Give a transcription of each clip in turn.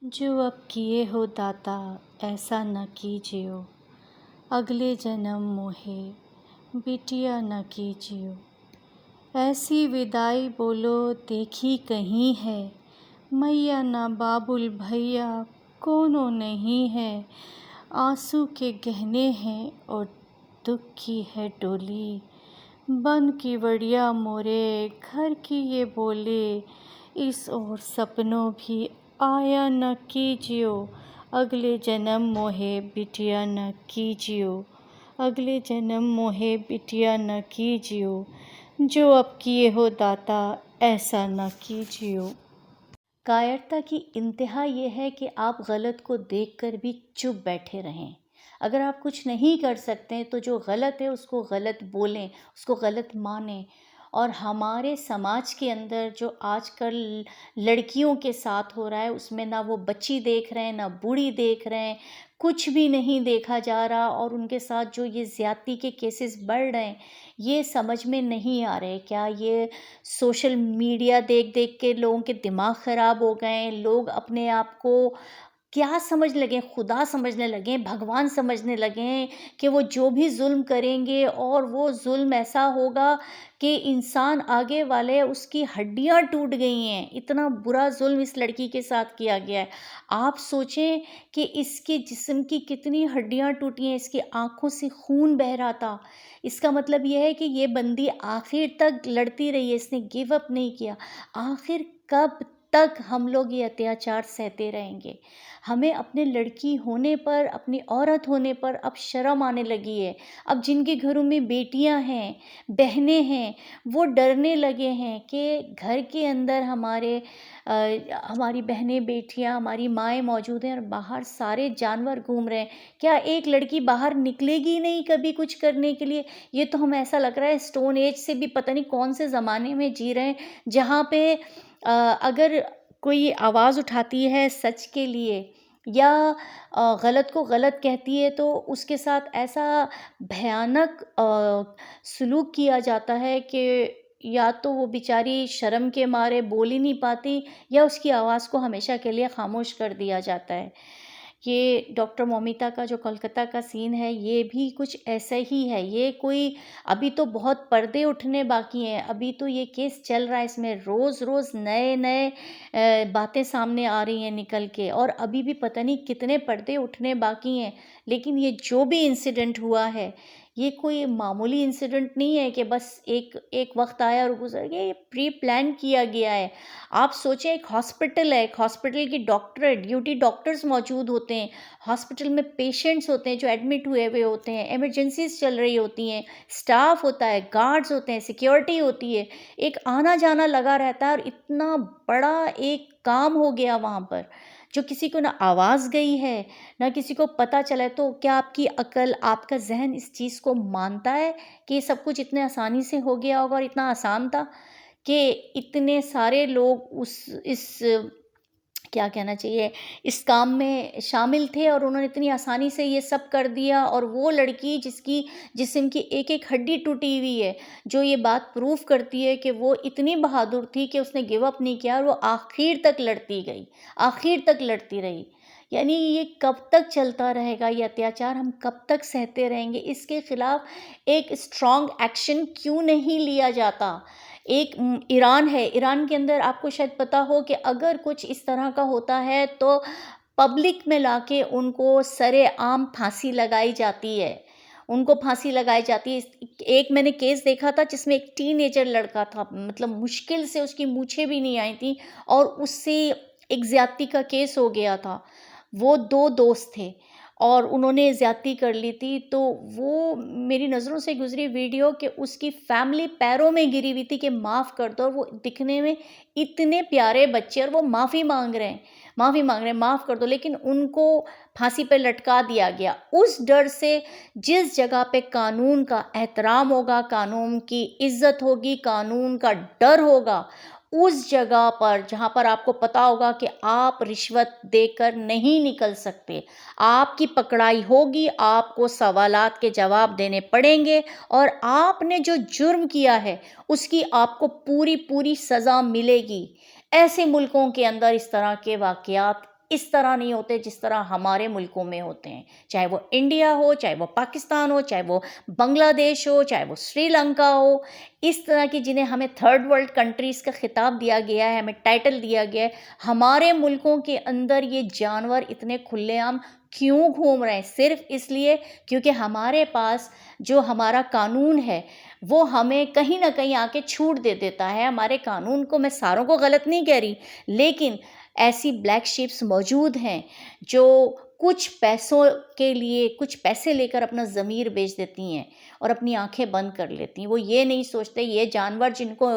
جو اب کیے ہو داتا ایسا نہ کیجیو، اگلے جنم موہے بٹیا نہ کیجیو۔ ایسی ودائی بولو دیکھی کہیں ہے، میاں نہ بابل بھیا کونوں نہیں ہے۔ آنسو کے گہنے ہیں اور دکھ کی ہے ڈولی، بن کی وڑیا مورے گھر کی یہ بولے۔ اس اور سپنوں بھی آیا نہ کیجیو، اگلے جنم موہے بٹیا نہ کیجیو۔ اگلے جنم موہے بٹیا نہ کیجیو، جو اب کیے ہو داتا ایسا نہ کیجیو۔ کائرتا کی انتہا یہ ہے کہ آپ غلط کو دیکھ کر بھی چپ بیٹھے رہیں۔ اگر آپ کچھ نہیں کر سکتے تو جو غلط ہے اس کو غلط بولیں، اس کو غلط مانیں۔ اور ہمارے سماج کے اندر جو آج کل لڑکیوں کے ساتھ ہو رہا ہے، اس میں نہ وہ بچی دیکھ رہے ہیں نہ بوڑھی دیکھ رہے ہیں، کچھ بھی نہیں دیکھا جا رہا۔ اور ان کے ساتھ جو یہ زیادتی کے کیسز بڑھ رہے ہیں، یہ سمجھ میں نہیں آ رہے۔ کیا یہ سوشل میڈیا دیکھ دیکھ کے لوگوں کے دماغ خراب ہو گئے ہیں؟ لوگ اپنے آپ کو کیا سمجھ لگے؟ خدا سمجھنے لگے، بھگوان سمجھنے لگے کہ وہ جو بھی ظلم کریں گے اور وہ ظلم ایسا ہوگا کہ انسان آگے والے اس کی ہڈیاں ٹوٹ گئی ہیں۔ اتنا برا ظلم اس لڑکی کے ساتھ کیا گیا ہے۔ آپ سوچیں کہ اس کے جسم کی کتنی ہڈیاں ٹوٹی ہیں، اس کی آنکھوں سے خون بہہ رہا تھا۔ اس کا مطلب یہ ہے کہ یہ بندی آخر تک لڑتی رہی ہے، اس نے گیو اپ نہیں کیا۔ آخر کب تک ہم لوگ یہ اتیاچار سہتے رہیں گے؟ ہمیں اپنے لڑکی ہونے پر، اپنی عورت ہونے پر اب شرم آنے لگی ہے۔ اب جن کے گھروں میں بیٹیاں ہیں، بہنیں ہیں، وہ ڈرنے لگے ہیں کہ گھر کے اندر ہماری بہنیں، بیٹیاں، ہماری مائیں موجود ہیں اور باہر سارے جانور گھوم رہے ہیں۔ کیا ایک لڑکی باہر نکلے گی نہیں کبھی کچھ کرنے کے لیے؟ یہ تو ہمیں ایسا لگ رہا ہے اسٹون ایج سے بھی پتہ نہیں کون سے زمانے میں جی رہے ہیں، جہاں پہ اگر کوئی آواز اٹھاتی ہے سچ کے لیے یا غلط کو غلط کہتی ہے تو اس کے ساتھ ایسا بھیانک سلوک کیا جاتا ہے کہ یا تو وہ بیچاری شرم کے مارے بول ہی نہیں پاتی یا اس کی آواز کو ہمیشہ کے لیے خاموش کر دیا جاتا ہے۔ یہ ڈاکٹر مومیتا کا جو کولکتہ کا سین ہے، یہ بھی کچھ ایسا ہی ہے۔ یہ کوئی ابھی تو بہت پردے اٹھنے باقی ہیں، ابھی تو یہ کیس چل رہا ہے، اس میں روز روز نئے باتیں سامنے آ رہی ہیں نکل کے، اور ابھی بھی پتہ نہیں کتنے پردے اٹھنے باقی ہیں۔ لیکن یہ جو بھی انسیڈنٹ ہوا ہے، یہ کوئی معمولی انسیڈنٹ نہیں ہے کہ بس ایک وقت آیا اور گزر گیا، یہ پری پلان کیا گیا ہے۔ آپ سوچیں ایک ہاسپٹل ہے، ایک ہاسپٹل کی ڈاکٹر ہے، ڈیوٹی ڈاکٹرز موجود ہوتے ہیں، ہاسپٹل میں پیشنٹس ہوتے ہیں جو ایڈمٹ ہوئے ہوئے ہوتے ہیں، ایمرجنسیز چل رہی ہوتی ہیں، سٹاف ہوتا ہے، گارڈز ہوتے ہیں، سیکیورٹی ہوتی ہے، ایک آنا جانا لگا رہتا ہے، اور اتنا بڑا ایک کام ہو گیا وہاں پر جو کسی کو نہ آواز گئی ہے نہ کسی کو پتہ چلا ہے۔ تو کیا آپ کی عقل، آپ کا ذہن اس چیز کو مانتا ہے کہ یہ سب کچھ اتنے آسانی سے ہو گیا ہوگا اور اتنا آسان تھا کہ اتنے سارے لوگ اس کیا کہنا چاہیے، اس کام میں شامل تھے اور انہوں نے اتنی آسانی سے یہ سب کر دیا؟ اور وہ لڑکی جس کی جسم کی ایک ایک ہڈی ٹوٹی ہوئی ہے، جو یہ بات پروف کرتی ہے کہ وہ اتنی بہادر تھی کہ اس نے گیو اپ نہیں کیا اور وہ آخر تک لڑتی گئی، آخر تک لڑتی رہی۔ یعنی یہ کب تک چلتا رہے گا؟ یہ اتیاچار ہم کب تک سہتے رہیں گے؟ اس کے خلاف ایک اسٹرانگ ایکشن کیوں نہیں لیا جاتا؟ ایک ایران ہے، ایران کے اندر آپ کو شاید پتہ ہو کہ اگر کچھ اس طرح کا ہوتا ہے تو پبلک میں لا کے ان کو سرے عام پھانسی لگائی جاتی ہے، ان کو پھانسی لگائی جاتی ہے۔ ایک میں نے کیس دیکھا تھا جس میں ایک ٹین ایجر لڑکا تھا، مطلب مشکل سے اس کی مونچھیں بھی نہیں آئی تھیں، اور اس سے ایک زیادتی کا کیس ہو گیا تھا۔ وہ دو دوست تھے اور انہوں نے زیادتی کر لی تھی، تو وہ میری نظروں سے گزری ویڈیو کہ اس کی فیملی پیروں میں گری ہوئی تھی کہ معاف کر دو، اور وہ دکھنے میں اتنے پیارے بچے، اور وہ معافی مانگ رہے ہیں، معاف کر دو، لیکن ان کو پھانسی پہ لٹکا دیا گیا اس ڈر سے۔ جس جگہ پہ قانون کا احترام ہوگا، قانون کی عزت ہوگی، قانون کا ڈر ہوگا، اس جگہ پر جہاں پر آپ کو پتا ہوگا کہ آپ رشوت دے کر نہیں نکل سکتے، آپ کی پکڑائی ہوگی، آپ کو سوالات کے جواب دینے پڑیں گے، اور آپ نے جو جرم کیا ہے اس کی آپ کو پوری سزا ملے گی۔ ایسے ملکوں کے اندر اس طرح کے واقعات اس طرح نہیں ہوتے جس طرح ہمارے ملکوں میں ہوتے ہیں، چاہے وہ انڈیا ہو، چاہے وہ پاکستان ہو، چاہے وہ بنگلہ دیش ہو، چاہے وہ سری لنکا ہو، اس طرح کی جنہیں ہمیں تھرڈ ورلڈ کنٹریز کا خطاب دیا گیا ہے، ہمیں ٹائٹل دیا گیا ہے، ہمارے ملکوں کے اندر یہ جانور اتنے کھلے عام کیوں گھوم رہے ہیں؟ صرف اس لیے کیونکہ ہمارے پاس جو ہمارا قانون ہے وہ ہمیں کہیں نہ کہیں آ کے چھوٹ دے دیتا ہے۔ ہمارے قانون کو، میں ساروں کو غلط نہیں کہہ رہی، لیکن ایسی بلیک شیپس موجود ہیں جو کچھ پیسوں کے لیے، کچھ پیسے لے کر اپنا ضمیر بیچ دیتی ہیں اور اپنی آنکھیں بند کر لیتی ہیں۔ وہ یہ نہیں سوچتے یہ جانور جن کو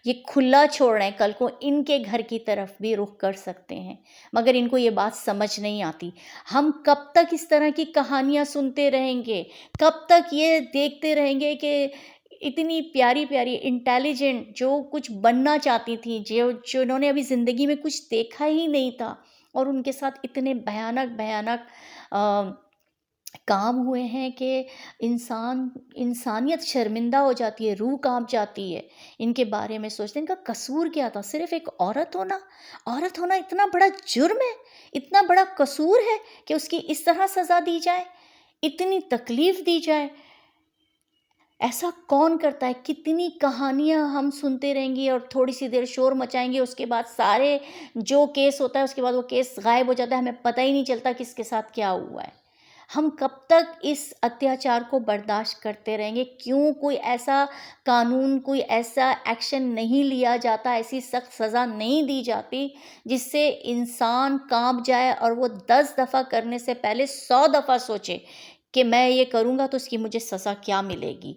یہ کھلا چھوڑ رہے ہیں کل کو ان کے گھر کی طرف بھی رخ کر سکتے ہیں، مگر ان کو یہ بات سمجھ نہیں آتی۔ ہم کب تک اس طرح کی کہانیاں سنتے رہیں گے؟ کب تک یہ دیکھتے رہیں گے کہ اتنی پیاری پیاری انٹیلیجنٹ جو کچھ بننا چاہتی تھیں، جنہوں نے ابھی زندگی میں کچھ دیکھا ہی نہیں تھا، اور ان کے ساتھ اتنے بھیانک کام ہوئے ہیں کہ انسانیت شرمندہ ہو جاتی ہے، روح کانپ جاتی ہے ان کے بارے میں سوچتے ہیں۔ ان کا قصور کیا تھا؟ صرف ایک عورت ہونا اتنا بڑا جرم ہے، اتنا بڑا قصور ہے کہ اس کی اس طرح سزا دی جائے، اتنی تکلیف دی جائے؟ ایسا کون کرتا ہے؟ کتنی کہانیاں ہم سنتے رہیں گے اور تھوڑی سی دیر شور مچائیں گے، اس کے بعد سارے جو کیس ہوتا ہے اس کے بعد وہ کیس غائب ہو جاتا ہے، ہمیں پتہ ہی نہیں چلتا کس کے ساتھ کیا ہوا ہے۔ ہم کب تک اس اتیاچار کو برداشت کرتے رہیں گے؟ کیوں کوئی ایسا قانون، کوئی ایسا ایکشن نہیں لیا جاتا، ایسی سخت سزا نہیں دی جاتی جس سے انسان کانپ جائے اور وہ 10 دفعہ کرنے سے پہلے 100 دفعہ سوچے کہ میں یہ کروں گا تو اس کی مجھے سزا کیا ملے گی؟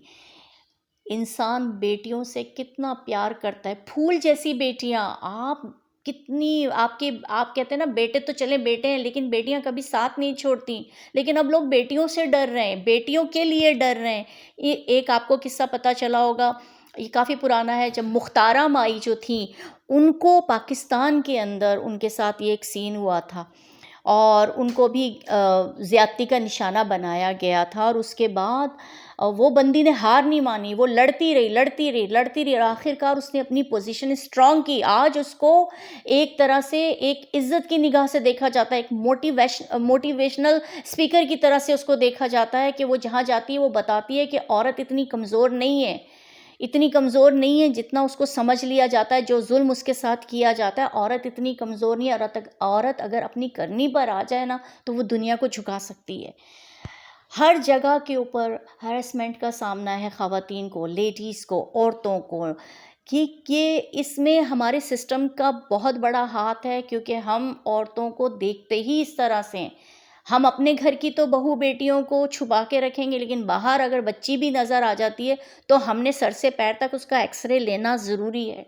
انسان بیٹیوں سے کتنا پیار کرتا ہے، پھول جیسی بیٹیاں، آپ کہتے ہیں نا بیٹے تو چلیں بیٹے ہیں لیکن بیٹیاں کبھی ساتھ نہیں چھوڑتی، لیکن اب لوگ بیٹیوں سے ڈر رہے ہیں، بیٹیوں کے لیے ڈر رہے ہیں۔ ایک آپ کو قصہ پتہ چلا ہوگا، یہ کافی پرانا ہے، جب مختارہ مائی جو تھیں ان کو پاکستان کے اندر ان کے ساتھ یہ ایک سین ہوا تھا اور ان کو بھی زیادتی کا نشانہ بنایا گیا تھا، اور اس کے بعد وہ بندی نے ہار نہیں مانی، وہ لڑتی رہی اور آخرکار اس نے اپنی پوزیشن اسٹرانگ کی۔ آج اس کو ایک طرح سے ایک عزت کی نگاہ سے دیکھا جاتا ہے، ایک موٹیویشنل اسپیکر کی طرح سے اس کو دیکھا جاتا ہے کہ وہ جہاں جاتی ہے وہ بتاتی ہے کہ عورت اتنی کمزور نہیں ہے جتنا اس کو سمجھ لیا جاتا ہے، جو ظلم اس کے ساتھ کیا جاتا ہے۔ عورت اتنی کمزور نہیں ہے، عورت اگر اپنی کرنی پر آ جائے نا تو وہ دنیا کو جھکا سکتی ہے۔ ہر جگہ کے اوپر ہیرسمنٹ کا سامنا ہے خواتین کو، لیڈیز کو، عورتوں کو، کہ اس میں ہمارے سسٹم کا بہت بڑا ہاتھ ہے، کیونکہ ہم عورتوں کو دیکھتے ہی اس طرح سے ہیں۔ ہم اپنے گھر کی تو بہو بیٹیوں کو چھپا کے رکھیں گے، لیکن باہر اگر بچی بھی نظر آ جاتی ہے تو ہم نے سر سے پیر تک اس کا ایکس رے لینا ضروری ہے۔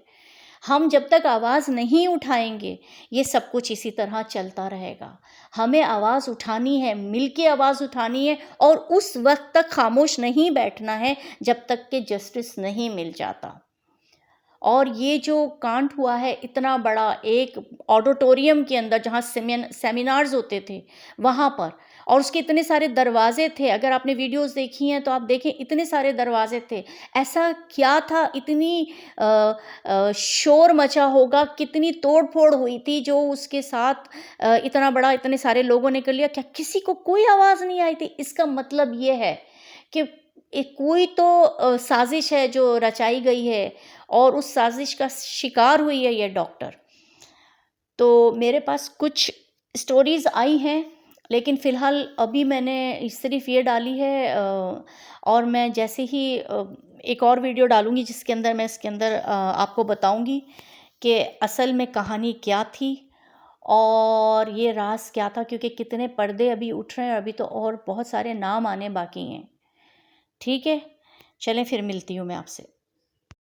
ہم جب تک آواز نہیں اٹھائیں گے یہ سب کچھ اسی طرح چلتا رہے گا۔ ہمیں آواز اٹھانی ہے، مل کے آواز اٹھانی ہے، اور اس وقت تک خاموش نہیں بیٹھنا ہے جب تک کہ جسٹس نہیں مل جاتا۔ اور یہ جو کانڈ ہوا ہے اتنا بڑا، ایک آڈیٹوریم کے اندر جہاں سیمینارز ہوتے تھے وہاں پر، اور اس کے اتنے سارے دروازے تھے، اگر آپ نے ویڈیوز دیکھی ہیں تو آپ دیکھیں اتنے سارے دروازے تھے۔ ایسا کیا تھا، اتنی شور مچا ہوگا، کتنی توڑ پھوڑ ہوئی تھی جو اس کے ساتھ اتنا بڑا، اتنے سارے لوگوں نے کر لیا، کیا کسی کو کوئی آواز نہیں آئی تھی؟ اس کا مطلب یہ ہے کہ کوئی تو سازش ہے جو رچائی گئی ہے، اور اس سازش کا شکار ہوئی ہے یہ ڈاکٹر۔ تو میرے پاس کچھ سٹوریز آئی ہیں، لیکن فی الحال ابھی میں نے صرف یہ ڈالی ہے، اور میں جیسے ہی ایک اور ویڈیو ڈالوں گی جس کے اندر میں اس کے اندر آپ کو بتاؤں گی کہ اصل میں کہانی کیا تھی اور یہ راز کیا تھا، کیونکہ کتنے پردے ابھی اٹھ رہے ہیں، ابھی تو اور بہت سارے نام آنے باقی ہیں۔ ٹھیک ہے، چلیں پھر ملتی ہوں میں آپ سے۔